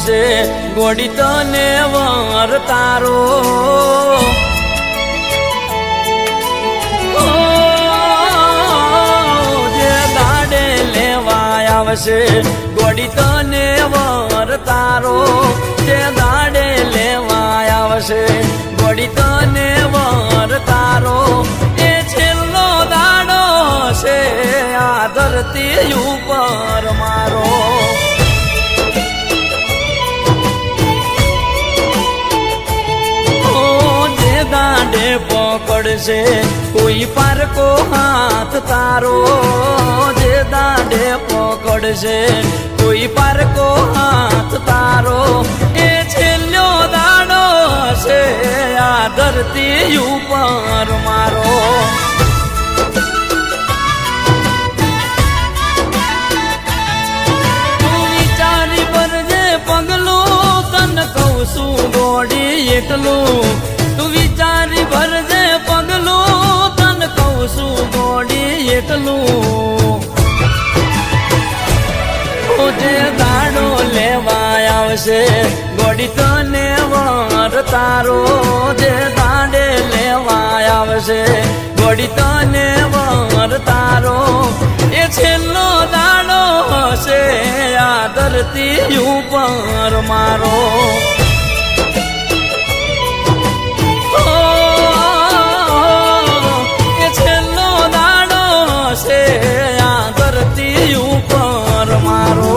આવશે ગોડી તને વર તારો જે દાડે લેવા આવશે ગોડી તને વર તારો જે દાડે લેવા આવશે ગોડી તને વર તારો એ છેલ્લો દાડો છે આ ધરતી ઉપર મારો જે દાડે પકડશે કોઈ પારકો હાથ તારો જે દાડે પકડશે કોઈ પારકો હાથ તારો એ છેલ્લો દાડો છે આ ધરતી ઉપર મારો તું વિચારી ભરજે પગલું તને કહું છું ગોડી એટલું તું વિચારી ભરજે પગલું તને કહું છું ગોડી એટલું જે દાડો લેવા આવશે ગોડી તને વર તારો જે દાડે લેવા આવશે ગોડી તને વર તારો એ છેલ્લો દાડો હશે આ ધરતી ઉપર મારો એ છેલ્લો દાડો હશે આ ધરતી ઉપર મારો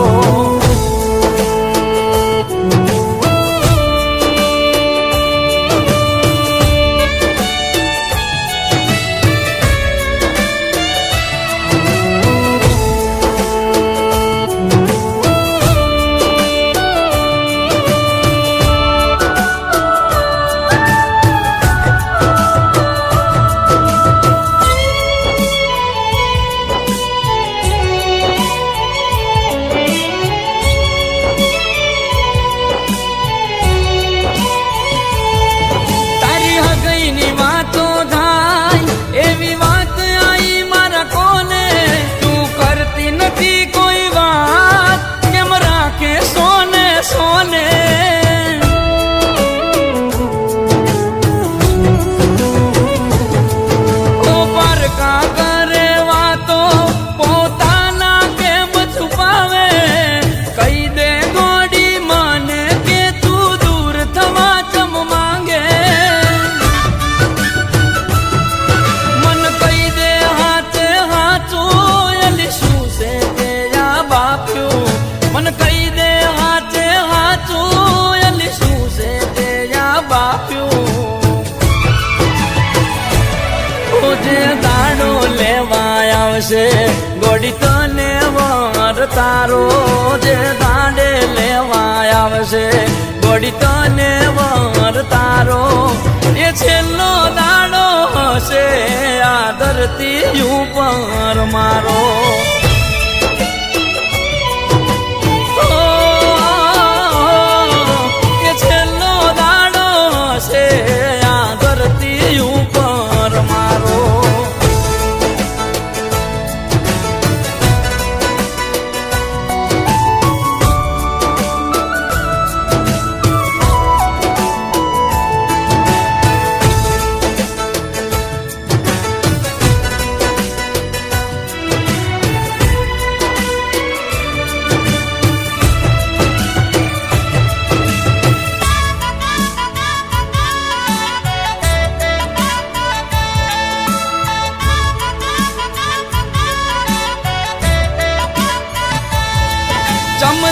ગોડી તને વર તારો જે દાડે લેવા આવશે ગોડી તને વર તારો એ છેલ્લો દાડો હશે આ ધરતી ઉપર મારો એ છેલ્લો દાડો હશે આ ધરતી ઉપર મારો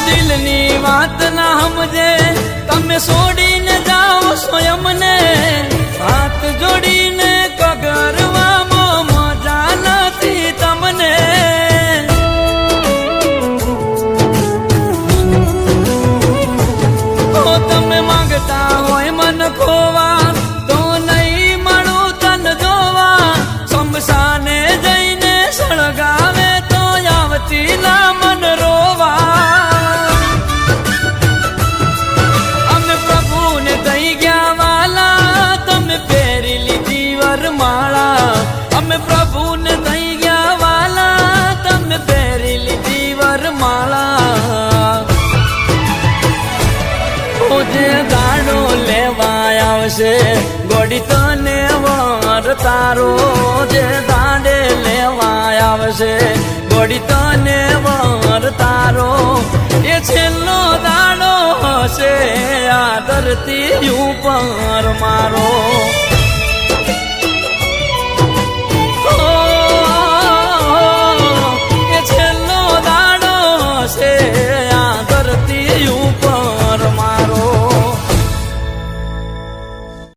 દિલની વાત ના સમજે તમે છોડીને જાઓ સ્વયંને હાથ જોડીને કગરવામાં મજા નથી તમને તો તમે માંગતા હોય મન ખોવા તો નહીં મળું તન જોવા શમશાને જઈને સળગાવે તો આવતી ના મન રોવા અમે પ્રભુને થઈ ગયા વાલા તમે પહેરી લીધી વરમાળા આવશે ગોડી તને વર તારો જે દાંડે લેવા આવશે ગોડી તને વર તારો એ છેલ્લો દાડો હશે આ ધરતી ઉપર મારો